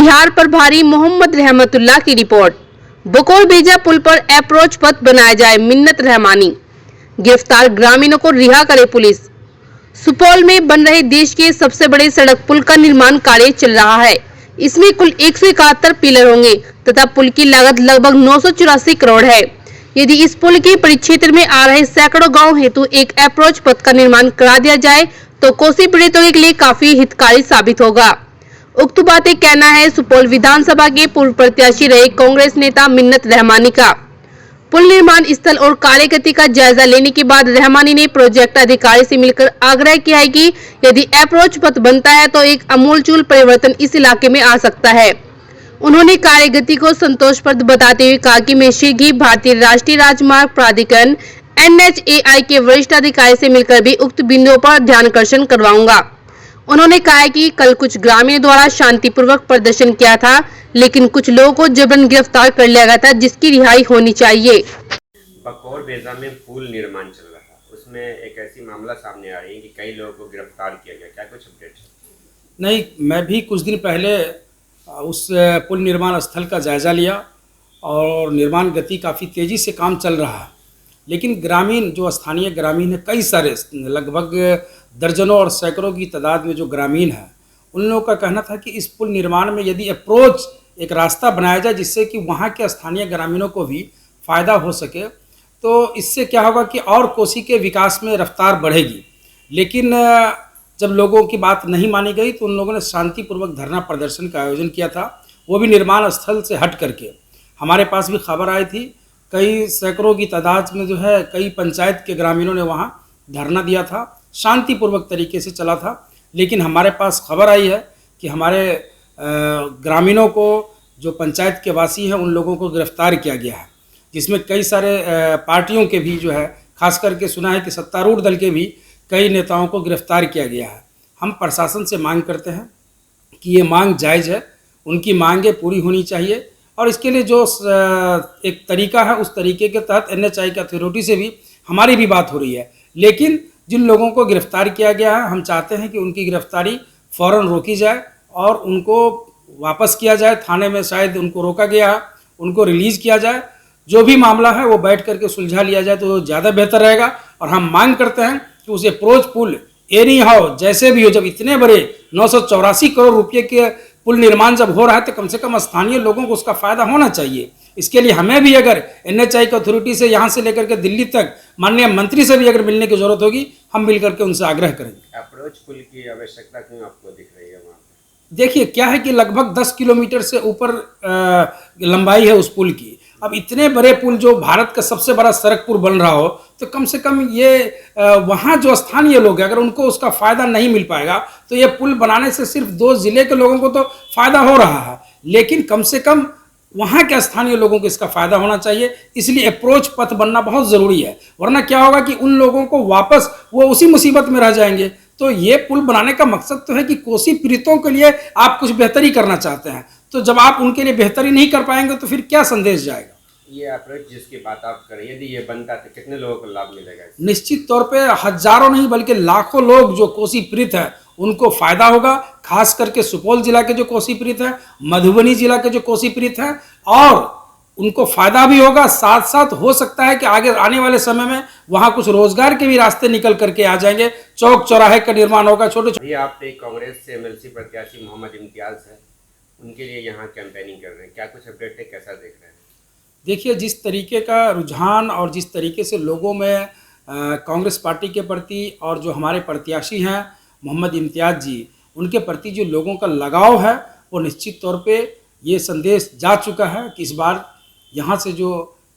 बिहार प्रभारी मोहम्मद रहमतुल्लाह की रिपोर्ट। बकौल बेजा पुल पर अप्रोच पथ बनाया जाए, मिन्नत रहमानी। गिरफ्तार ग्रामीणों को रिहा करे पुलिस। सुपौल में बन रहे देश के सबसे बड़े सड़क पुल का निर्माण कार्य चल रहा है। इसमें कुल 171 पिलर होंगे तथा पुल की लागत लगभग 984 करोड़ है। यदि इस पुल के परिक्षेत्र में आ रहे सैकड़ों गांव हेतु एक अप्रोच पथ का निर्माण करा दिया जाए तो कोसी पीड़ितों के लिए काफी हितकारी साबित होगा। उक्त बातें कहना है सुपौल विधानसभा के पूर्व प्रत्याशी रहे कांग्रेस नेता मिन्नत रहमानी का। पुल निर्माण स्थल और कार्यगति का जायजा लेने के बाद रहमानी ने प्रोजेक्ट अधिकारी से मिलकर आग्रह किया है कि यदि अप्रोच पथ बनता है तो एक आमूलचूल परिवर्तन इस इलाके में आ सकता है। उन्होंने कार्यगति को संतोषप्रद बताते हुए कहा कि मैं शीघ्र ही भारतीय राष्ट्रीय राजमार्ग प्राधिकरण NHAI के वरिष्ठ अधिकारी से मिलकर भी उक्त बिंदुओं पर ध्यानाकर्षण करवाऊंगा। उन्होंने कहा कि कल कुछ ग्रामीणों द्वारा शांतिपूर्वक प्रदर्शन किया था, लेकिन कुछ लोगों को जबरन गिरफ्तार कर लिया गया था, जिसकी रिहाई होनी चाहिए। बकौल बेजा में पुल निर्माण चल रहा है, उसमें एक ऐसी मामला सामने आ रही है कि कई लोगों को गिरफ्तार किया गया, क्या कुछ अपडेट है? नहीं, मैं भी कुछ दिन पहले उस पुल निर्माण स्थल का जायज़ा लिया और निर्माण गति काफ़ी तेज़ी से काम चल रहा है, लेकिन ग्रामीण जो स्थानीय ग्रामीण है, कई सारे लगभग दर्जनों और सैकड़ों की तादाद में जो ग्रामीण है, उन लोगों का कहना था कि इस पुल निर्माण में यदि अप्रोच एक रास्ता बनाया जाए जिससे कि वहाँ के स्थानीय ग्रामीणों को भी फ़ायदा हो सके, तो इससे क्या होगा कि और कोसी के विकास में रफ्तार बढ़ेगी। लेकिन जब लोगों की बात नहीं मानी गई तो उन लोगों ने शांतिपूर्वक धरना प्रदर्शन का आयोजन किया था, वो भी निर्माण स्थल से हट करके। हमारे पास भी खबर आई थी, कई सैकड़ों की तादाद में जो है कई पंचायत के ग्रामीणों ने वहाँ धरना दिया था, शांतिपूर्वक तरीके से चला था। लेकिन हमारे पास खबर आई है कि हमारे ग्रामीणों को, जो पंचायत के वासी हैं, उन लोगों को गिरफ्तार किया गया है, जिसमें कई सारे पार्टियों के भी जो है, खास करके सुना है कि सत्तारूढ़ दल के भी कई नेताओं को गिरफ्तार किया गया है। हम प्रशासन से मांग करते हैं कि ये मांग जायज़ है, उनकी मांगें पूरी होनी चाहिए और इसके लिए जो एक तरीका है उस तरीके के तहत NHAI की अथॉरिटी से भी हमारी भी बात हो रही है। लेकिन जिन लोगों को गिरफ्तार किया गया है, हम चाहते हैं कि उनकी गिरफ्तारी फ़ौरन रोकी जाए और उनको वापस किया जाए। थाने में शायद उनको रोका गया है, उनको रिलीज़ किया जाए। जो भी मामला है वो बैठ करके सुलझा लिया जाए तो ज़्यादा बेहतर रहेगा। और हम मांग करते हैं कि उस अप्रोच पुल एनी हाउ जैसे भी हो, जब इतने बड़े 984 करोड़ रुपये के पुल निर्माण जब हो रहा है तो कम से कम स्थानीय लोगों को उसका फ़ायदा होना चाहिए। इसके लिए हमें भी अगर NHAI की अथॉरिटी से यहाँ से लेकर के दिल्ली तक माननीय मंत्री से भी अगर मिलने की ज़रूरत होगी, हम मिल करके उनसे आग्रह करेंगे। अप्रोच पुल की आवश्यकता क्यों आपको दिख रही है वहाँ पे? देखिए, क्या है कि लगभग 10 किलोमीटर से ऊपर लंबाई है उस पुल की। अब इतने बड़े पुल, जो भारत का सबसे बड़ा सड़क पुल बन रहा हो, तो कम से कम ये वहाँ जो स्थानीय लोग हैं, अगर उनको उसका फ़ायदा नहीं मिल पाएगा तो ये पुल बनाने से सिर्फ 2 ज़िले के लोगों को तो फ़ायदा हो रहा है, लेकिन कम से कम वहाँ के स्थानीय लोगों को इसका फ़ायदा होना चाहिए। इसलिए अप्रोच पथ बनना बहुत ज़रूरी है, वरना क्या होगा कि उन लोगों को वापस वो उसी मुसीबत में रह जाएंगे। तो ये पुल बनाने का मकसद तो है कि कोसी पीड़ितों के लिए आप कुछ बेहतरी करना चाहते हैं, तो जब आप उनके लिए बेहतरी नहीं कर पाएंगे तो फिर क्या संदेश जाएगा? ये अप्रोच जिसकी बात आप कर रहे हैं, यदि ये बनता तो कितने लोगों को लाभ मिलेगा? निश्चित तौर पे हजारों नहीं बल्कि लाखों लोग जो कोसी पीड़ित है उनको फायदा होगा। खास करके सुपौल जिला के जो कोसी पीड़ित है, मधुबनी जिला के जो कोसी पीड़ित है, और उनको फायदा भी होगा। साथ साथ हो सकता है कि आगे आने वाले समय में वहाँ कुछ रोजगार के भी रास्ते निकल करके आ जाएंगे, चौक चौराहे का निर्माण होगा। छोटे छोटे आप एक कांग्रेस से MLC प्रत्याशी मोहम्मद इम्तियाज है, उनके लिए यहाँ कैंपेनिंग कर रहे हैं, क्या कुछ अपडेट है, कैसा देख रहे हैं? देखिए, जिस तरीके का रुझान और जिस तरीके से लोगों में कांग्रेस पार्टी के प्रति और जो हमारे प्रत्याशी हैं मोहम्मद इम्तियाज जी, उनके प्रति जो लोगों का लगाव है, वो निश्चित तौर पे ये संदेश जा चुका है कि इस बार यहाँ से जो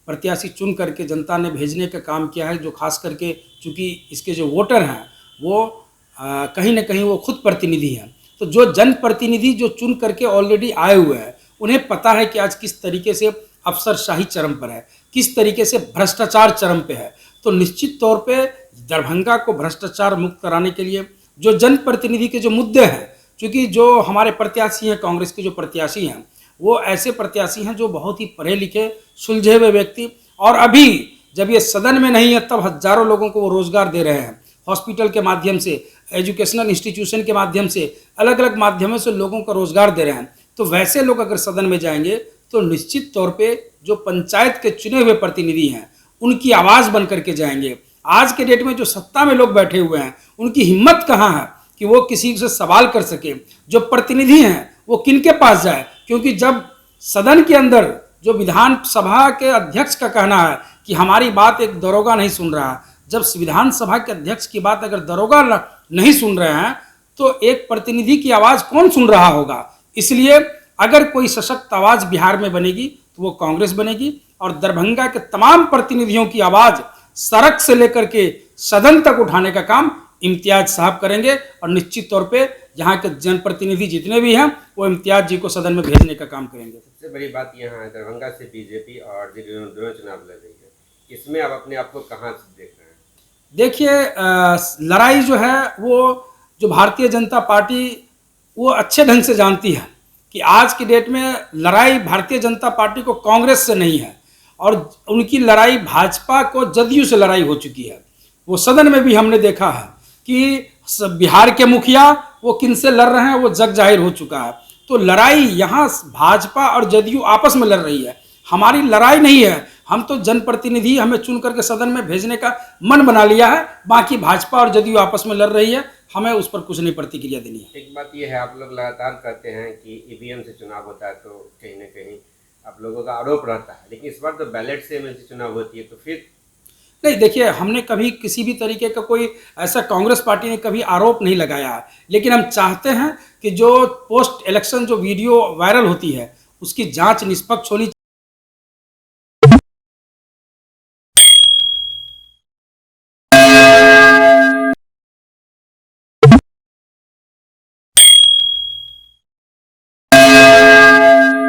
प्रत्याशी चुन करके जनता ने भेजने का काम किया है, जो खास करके चूँकि इसके जो वोटर हैं वो कहीं ना कहीं वो खुद प्रतिनिधि हैं, तो जो जनप्रतिनिधि जो चुन करके ऑलरेडी आए हुए हैं, उन्हें पता है कि आज किस तरीके से अफसरशाही चरम पर है, किस तरीके से भ्रष्टाचार चरम पे है। तो निश्चित तौर पे दरभंगा को भ्रष्टाचार मुक्त कराने के लिए जो जनप्रतिनिधि के जो मुद्दे हैं, क्योंकि जो हमारे प्रत्याशी हैं, कांग्रेस के जो प्रत्याशी हैं, वो ऐसे प्रत्याशी हैं जो बहुत ही पढ़े लिखे, सुलझे हुए व्यक्ति, और अभी जब ये सदन में नहीं है तब हजारों लोगों को वो रोजगार दे रहे हैं। हॉस्पिटल के माध्यम से, एजुकेशनल इंस्टीट्यूशन के माध्यम से, अलग अलग माध्यमों से लोगों को रोजगार दे रहे हैं। तो वैसे लोग अगर सदन में जाएंगे तो निश्चित तौर पे जो पंचायत के चुने हुए प्रतिनिधि हैं उनकी आवाज़ बन करके जाएंगे। आज के डेट में जो सत्ता में लोग बैठे हुए हैं उनकी हिम्मत कहाँ है कि वो किसी से सवाल कर सके। जो प्रतिनिधि हैं वो किनके पास जाए, क्योंकि जब सदन के अंदर जो विधानसभा के अध्यक्ष का कहना है कि हमारी बात एक दरोगा नहीं सुन रहा है, जब विधानसभा के अध्यक्ष की बात अगर दरोगा नहीं सुन रहे हैं तो एक प्रतिनिधि की आवाज़ कौन सुन रहा होगा। इसलिए अगर कोई सशक्त आवाज़ बिहार में बनेगी तो वो कांग्रेस बनेगी और दरभंगा के तमाम प्रतिनिधियों की आवाज़ सड़क से लेकर के सदन तक उठाने का काम इम्तियाज साहब करेंगे और निश्चित तौर पे यहाँ के जनप्रतिनिधि जितने भी हैं वो इम्तियाज जी को सदन में भेजने का काम करेंगे। सबसे बड़ी बात यहाँ है, दरभंगा से बीजेपी और जेडीयू दोनों चुनाव लड़ रही है, इसमें आप अपने आप को कहाँ से देख रहे हैं? देखिए, लड़ाई जो है वो जो भारतीय जनता पार्टी वो अच्छे ढंग से जानती है कि आज की डेट में लड़ाई भारतीय जनता पार्टी को कांग्रेस से नहीं है और उनकी लड़ाई भाजपा को जदयू से लड़ाई हो चुकी है। वो सदन में भी हमने देखा है कि बिहार के मुखिया वो किन से लड़ रहे हैं वो जग जाहिर हो चुका है। तो लड़ाई यहाँ भाजपा और जदयू आपस में लड़ रही है, हमारी लड़ाई नहीं है। हम तो जनप्रतिनिधि हमें चुन करके सदन में भेजने का मन बना लिया है, बाकी भाजपा और जदयू आपस में लड़ रही है, हमें उस पर कुछ नहीं प्रतिक्रिया देनी है। एक बात यह है, आप लोग लगातार कहते हैं कि ईवीएम से चुनाव होता है तो कहीं ना कहीं आप लोगों का आरोप रहता है, लेकिन इस बार तो बैलेट से एमएलसी चुनाव होती है, तो फिर नहीं, देखिए, हमने कभी किसी भी तरीके का कोई ऐसा कांग्रेस पार्टी ने कभी आरोप नहीं लगाया है, लेकिन हम चाहते हैं कि जो पोस्ट इलेक्शन जो वीडियो वायरल होती है उसकी जांच निष्पक्ष होनी